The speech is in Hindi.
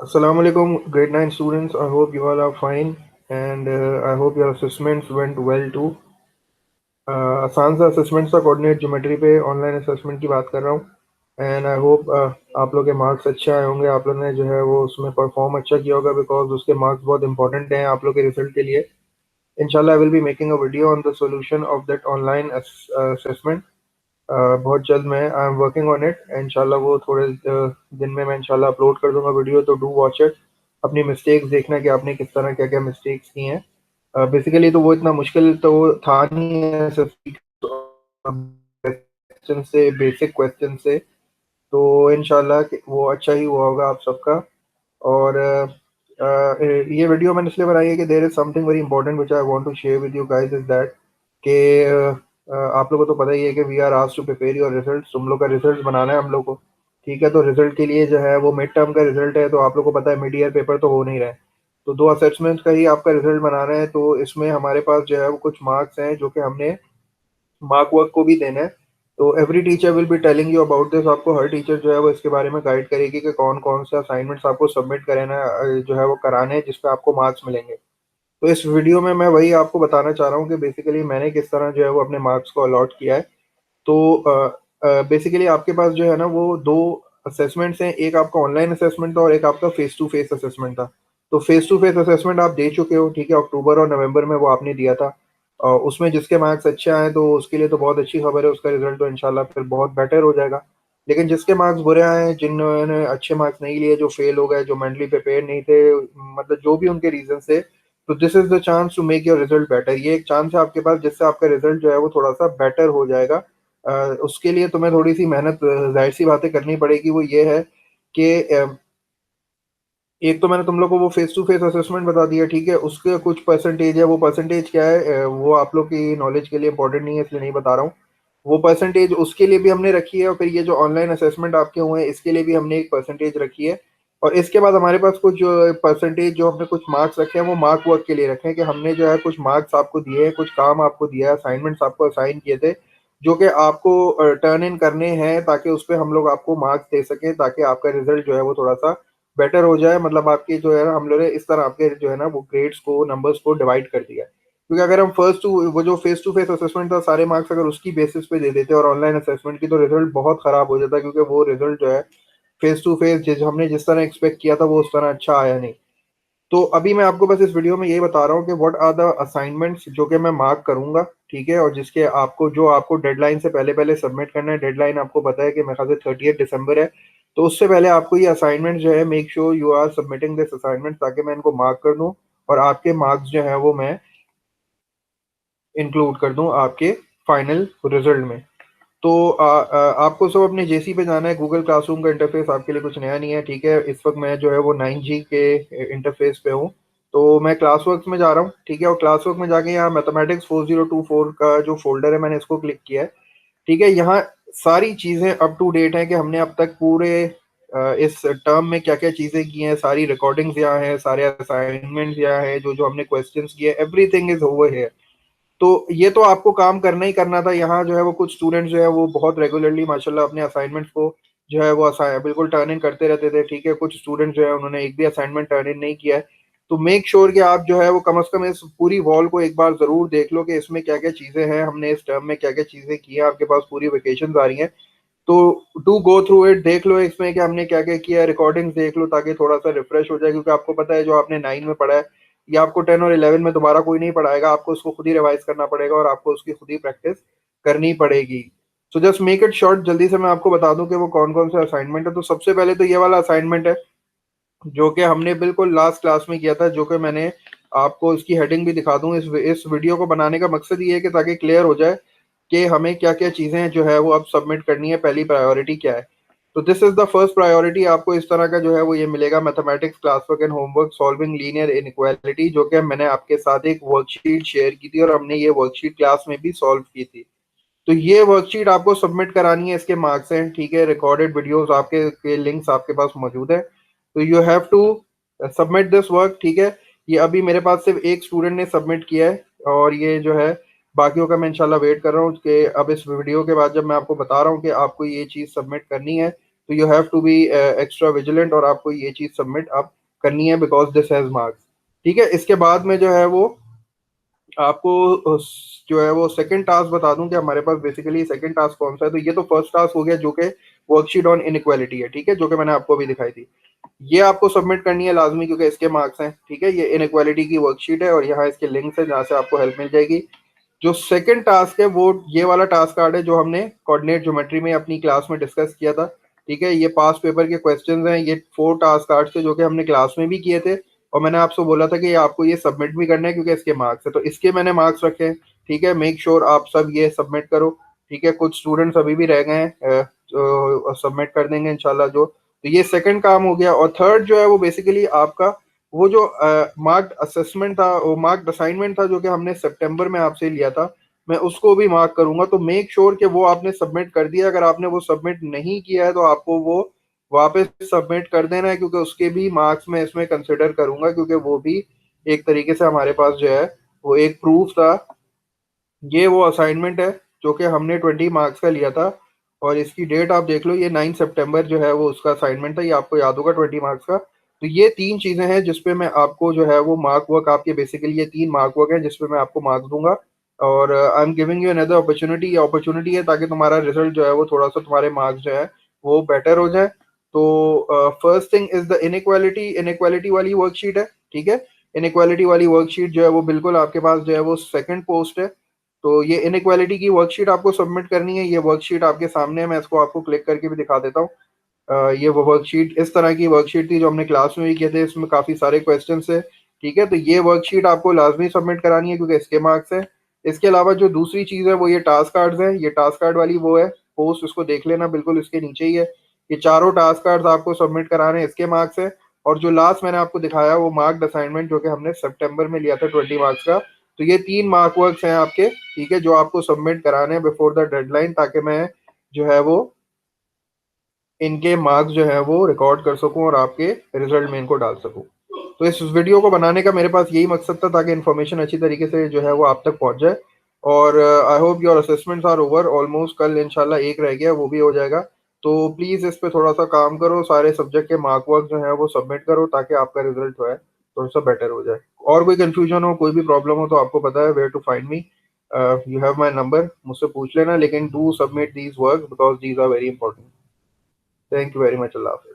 Assalamu alaikum, grade 9 students. I hope you all are fine and I hope your assessments went well too. आसान सा असेसमेंट था कोऑर्डिनेट ज्योमेट्री पे ऑनलाइन असेसमेंट की बात कर रहा हूँ एंड आई होप आप लोग के मार्क्स अच्छे आए होंगे। आप लोग ने जो है वो उसमें परफॉर्म अच्छा किया होगा बिकॉज उसके मार्क्स बहुत इंपॉर्टेंट हैं आप लोग के रिजल्ट के लिए। इंशाल्लाह I will be making a video on the solution of that online assessment बहुत जल्द। मैं I am working on it. इंशाल्लाह वो थोड़े दिन में मैं इंशाल्लाह अपलोड कर दूंगा वीडियो, तो डू वॉच इट। अपनी मिस्टेक्स देखना कि आपने किस तरह क्या क्या मिस्टेक्स की हैं। बेसिकली तो वो इतना मुश्किल तो था नहीं है, क्वेश्चन से बेसिक क्वेश्चन से। तो इंशाल्लाह वो अच्छा ही हुआ होगा आप सबका। और ये वीडियो मैंने इसलिए बनाई है कि there is something very important which I want to share with you guys is that कि आप लोगों को तो पता ही है कि we are asked to prepare your result. तुम लोग का रिजल्ट बनाना है हम लोग को, ठीक है। तो रिजल्ट के लिए जो है वो मिड टर्म का रिजल्ट है, तो आप लोग को पता है मिड ईयर पेपर तो हो नहीं रहे हैं। तो दो असेसमेंट का ही आपका रिजल्ट बनाना है। तो इसमें हमारे पास जो है वो कुछ मार्क्स हैं जो कि हमने मार्क वर्क को भी देना है। तो every teacher will be telling you about this. आपको हर टीचर जो है वो इसके बारे में गाइड करेगी कि कौन कौन से असाइनमेंट्स आपको सबमिट कराना जो है वो कराने हैं जिस पे आपको मार्क्स मिलेंगे। तो इस वीडियो में मैं वही आपको बताना चाह रहा हूँ कि बेसिकली मैंने किस तरह जो है वो अपने मार्क्स को अलॉट किया है। तो बेसिकली आपके पास जो है ना वो दो असेसमेंट्स हैं, एक आपका ऑनलाइन असेसमेंट था और एक आपका फेस टू फेस असेसमेंट था। तो फेस टू फेस असेसमेंट आप दे चुके हो, ठीक है। अक्टूबर और नवंबर में वो आपने दिया था। उसमें जिसके मार्क्स अच्छे आए तो उसके लिए तो बहुत अच्छी खबर है, उसका रिजल्ट तो इंशाल्लाह फिर बहुत बेटर हो जाएगा। लेकिन जिसके मार्क्स बुरे आए हैं, जिन्होंने अच्छे मार्क्स नहीं लिए, जो फेल हो गए, जो मेंटली प्रिपेयर नहीं थे, मतलब जो भी उनके रीजन से, तो this is the chance to make your result better. ये एक चांस है आपके पास जिससे आपका रिजल्ट जो है वो थोड़ा सा बेटर हो जाएगा। उसके लिए तुम्हें थोड़ी सी मेहनत जाहिर सी बातें करनी पड़ेगी। वो ये है कि एक तो मैंने तुम लोग को वो फेस टू फेस असेसमेंट बता दिया, ठीक है। उसके कुछ परसेंटेज है, वो परसेंटेज क्या है वो आप लोग की नॉलेज के लिए इंपॉर्टेंट नहीं है इसलिए नहीं बता रहा हूँ। वो परसेंटेज उसके लिए भी हमने रखी है और फिर ये जो ऑनलाइन असेसमेंट आपके हुए हैं इसके लिए भी हमने एक परसेंटेज रखी है। और इसके बाद हमारे पास कुछ परसेंटेज जो हमने कुछ मार्क्स रखे हैं वो मार्क वर्क के लिए रखे हैं कि हमने जो है कुछ मार्क्स आपको दिए हैं, कुछ काम आपको दिया है, असाइनमेंट्स आपको असाइन किए थे जो कि आपको टर्न इन करने हैं ताकि उस पर हम लोग आपको मार्क्स दे सकें, ताकि आपका रिजल्ट जो है वो थोड़ा सा बेटर हो जाए। मतलब आपके जो है ना हम लोग ने इस तरह आपके जो है ना वो ग्रेड्स को नंबर्स को डिवाइड कर दिया है। क्योंकि अगर हम फर्स्ट टू वो जो फेस टू फेस असेसमेंट था सारे मार्क्स अगर उसकी बेसिस पे दे देते और ऑनलाइन असेसमेंट की, तो रिजल्ट बहुत खराब हो जाता, क्योंकि वो रिजल्ट जो है फेस टू फेस जिस हमने जिस तरह एक्सपेक्ट किया था वो उस तरह अच्छा आया नहीं। तो अभी मैं आपको बस इस वीडियो में यही बता रहा हूँ कि व्हाट आर द असाइनमेंट्स जो कि मैं मार्क करूंगा, ठीक है। और जिसके आपको जो आपको डेडलाइन से पहले पहले सबमिट करना है। डेडलाइन आपको पता है कि मेरे ख्याल से 30 दिसंबर है। तो उससे पहले आपको ये असाइनमेंट जो है make sure you are submitting this assignment ताकि मैं इनको मार्क कर दूं और आपके मार्क्स जो है वो मैं इंक्लूड कर दूं आपके फाइनल रिजल्ट में। तो आपको सब अपने जेसी पे जाना है। गूगल क्लासरूम का इंटरफेस आपके लिए कुछ नया नहीं है, ठीक है। इस वक्त मैं जो है वो 9G के इंटरफेस पे हूँ। तो मैं क्लास वर्क में जा रहा हूँ, ठीक है। और क्लास वर्क में जाके यहाँ मैथमेटिक्स 4024 का जो फोल्डर है मैंने इसको क्लिक किया है, ठीक है। यहाँ सारी चीज़ें अप टू डेट हैं कि हमने अब तक पूरे इस टर्म में क्या क्या चीज़ें की हैं। सारी रिकॉर्डिंग्स यहाँ हैं, सारे असाइनमेंट्स यहाँ हैं, जो जो हमने क्वेश्चंस किए, एवरीथिंग इज ओवर है। तो ये तो आपको काम करना ही करना था। यहाँ जो है वो कुछ स्टूडेंट्स जो है वो बहुत रेगुलरली माशाल्लाह अपने असाइनमेंट्स को जो है वो बिल्कुल टर्न इन करते रहते थे, ठीक है। कुछ स्टूडेंट्स जो है उन्होंने एक भी असाइनमेंट टर्न इन नहीं किया है। तो मेक श्योर कि आप जो है वो कम से कम इस पूरी वॉल को एक बार जरूर देख लो कि इसमें क्या क्या चीजें हैं, हमने इस टर्म में क्या क्या चीजें की हैं। आपके पास पूरी वेकेशन आ रही हैं, तो डू गो थ्रू इट, देख लो इसमें कि हमने क्या क्या किया है, रिकॉर्डिंग्स देख लो ताकि थोड़ा सा रिफ्रेश हो जाए। क्योंकि आपको पता है जो आपने 9 में पढ़ा है या आपको 10 और 11 में दोबारा कोई नहीं पढ़ाएगा, आपको उसको खुद ही रिवाइज करना पड़ेगा और आपको उसकी खुद ही प्रैक्टिस करनी पड़ेगी। So just make it short. जल्दी से मैं आपको बता दूं कि वो कौन कौन से असाइनमेंट है। तो सबसे पहले तो ये वाला असाइनमेंट है जो कि हमने बिल्कुल लास्ट क्लास में किया था, जो कि मैंने आपको इसकी हेडिंग भी दिखा दूं। इस वीडियो को बनाने का मकसद ये है कि ताकि क्लियर हो जाए कि हमें क्या क्या चीज़ें जो है वो अब सबमिट करनी है, पहली प्रायोरिटी क्या है। तो this is the first priority. आपको इस तरह का जो है वो ये मिलेगा, mathematics class work and homework solving linear inequality, जो कि मैंने आपके साथ एक वर्कशीट शेयर की थी और हमने ये वर्कशीट क्लास में भी सॉल्व की थी। तो ये वर्कशीट आपको सबमिट करानी है, इसके मार्क्स हैं, ठीक है। रिकॉर्डेड वीडियोस आपके के लिंक्स आपके पास मौजूद है। तो you have to submit this work, ठीक है। ये अभी मेरे पास सिर्फ एक स्टूडेंट ने सबमिट किया है और ये जो है बाकियों का मैं इंशाल्लाह वेट कर रहा हूँ कि अब इस वीडियो के बाद जब मैं आपको बता रहा हूँ कि आपको ये चीज़ सबमिट करनी है, तो you have to be extra vigilant और आपको ये चीज़ सबमिट आप करनी है बिकॉज दिस हैज़ मार्क्स। ठीक है, इसके बाद में जो है वो आपको जो है वो सेकंड टास्क बता दूं कि हमारे पास बेसिकली सेकंड टास्क कौन सा है। तो ये तो फर्स्ट टास्क हो गया जो कि वर्कशीट ऑन इनइक्वालिटी है, ठीक है, जो कि मैंने आपको अभी दिखाई थी। ये आपको सबमिट करनी है लाजमी क्योंकि इसके मार्क्स हैं। ठीक है, ये इनइक्वालिटी की वर्कशीट है और यहाँ इसके लिंक्स है जहाँ से आपको हेल्प मिल जाएगी। जो सेकंड टास्क है वो ये वाला टास्क कार्ड है जो हमने कोऑर्डिनेट ज्योमेट्री में अपनी क्लास में डिस्कस किया था। ठीक है, ये पास पेपर के क्वेश्चंस हैं, ये 4 टास्क कार्ड थे जो कि हमने क्लास में भी किए थे और मैंने आपसे बोला था कि आपको ये सबमिट भी करना है क्योंकि इसके मार्क्स है। तो इसके मैंने मार्क्स रखे हैं। ठीक है, मेक श्योर आप सब ये सबमिट करो। ठीक है, कुछ स्टूडेंट्स अभी भी रह गए हैं, जो सबमिट कर देंगे इंशाल्लाह। जो तो ये सेकंड काम हो गया। और थर्ड जो है वो बेसिकली आपका वो जो मार्क्ड असेसमेंट था, वो मार्क्ड असाइनमेंट था जो कि हमने सितंबर में आपसे लिया था, मैं उसको भी मार्क करूंगा। तो मेक श्योर कि वो आपने सबमिट कर दिया। अगर आपने वो सबमिट नहीं किया है तो आपको वो वापस सबमिट कर देना है क्योंकि उसके भी मार्क्स मैं इसमें कंसिडर करूंगा क्योंकि वो भी एक तरीके से हमारे पास जो है वो एक प्रूफ था। ये वो असाइनमेंट है जो कि हमने 20 मार्क्स का लिया था और इसकी डेट आप देख लो, ये 9 सितंबर जो है वो उसका असाइनमेंट था, ये आपको याद होगा 20 मार्क्स का। तो ये 3 चीजें हैं जिसपे मैं आपको जो है वो मार्क वर्क आपके बेसिकली ये 3 मार्क वर्क है जिसपे मैं आपको मार्क्स दूंगा। और I am giving you another opportunity, ये अपॉर्चुनिटी है ताकि तुम्हारा रिजल्ट जो है वो थोड़ा सा तुम्हारे मार्क्स जो है वो बेटर हो जाए। तो first thing is the inequality, inequality वाली वर्कशीट है। ठीक है, इनइक्वालिटी वाली वर्कशीट जो है वो बिल्कुल आपके पास जो है वो सेकंड पोस्ट है। तो ये इनइक्वालिटी की वर्कशीट आपको सबमिट करनी है। ये वर्कशीट आपके सामने है, मैं इसको आपको क्लिक करके भी दिखा देता हूँ। ये वो वर्कशीट इस तरह की वर्कशीट थी जो हमने क्लास में भी किए थे, इसमें काफ़ी सारे क्वेश्चन है। ठीक है, तो ये वर्कशीट आपको लाजमी सबमिट करानी है क्योंकि इसके मार्क्स हैं। इसके अलावा जो दूसरी चीज़ है वो ये टास्क कार्ड्स हैं, ये टास्क कार्ड वाली वो है पोस्ट, उसको देख लेना, बिल्कुल इसके नीचे ही है। ये चारों टास्क कार्ड्स आपको सबमिट कराने हैं, इसके मार्क्स है। और जो लास्ट मैंने आपको दिखाया वो मार्क्ड असाइनमेंट जो कि हमने सितंबर में लिया था 20 मार्क्स का। तो ये 3 मार्क वर्क्स हैं आपके, ठीक है, जो आपको सबमिट कराने हैं बिफोर द डेडलाइन ताकि मैं जो है वो इनके मार्क्स जो है वो रिकॉर्ड कर सकूं और आपके रिजल्ट में इनको डाल सकूं। तो इस वीडियो को बनाने का मेरे पास यही मकसद था ताकि इन्फॉर्मेशन अच्छी तरीके से जो है वो आप तक पहुंच जाए। और I hope your assessments are over almost, कल इंशाल्लाह एक रह गया वो भी हो जाएगा। तो प्लीज़ इस पे थोड़ा सा काम करो, सारे सब्जेक्ट के मार्क वर्क जो है वो सबमिट करो ताकि आपका रिजल्ट जो है थोड़ा सा बेटर हो जाए। और कोई कंफ्यूजन हो, कोई भी प्रॉब्लम हो तो आपको पता है where to find me, you have my number, मुझसे पूछ लेना। लेकिन do submit these work because these are very important. Thank you very much. अल्लाह हाफ़िज़।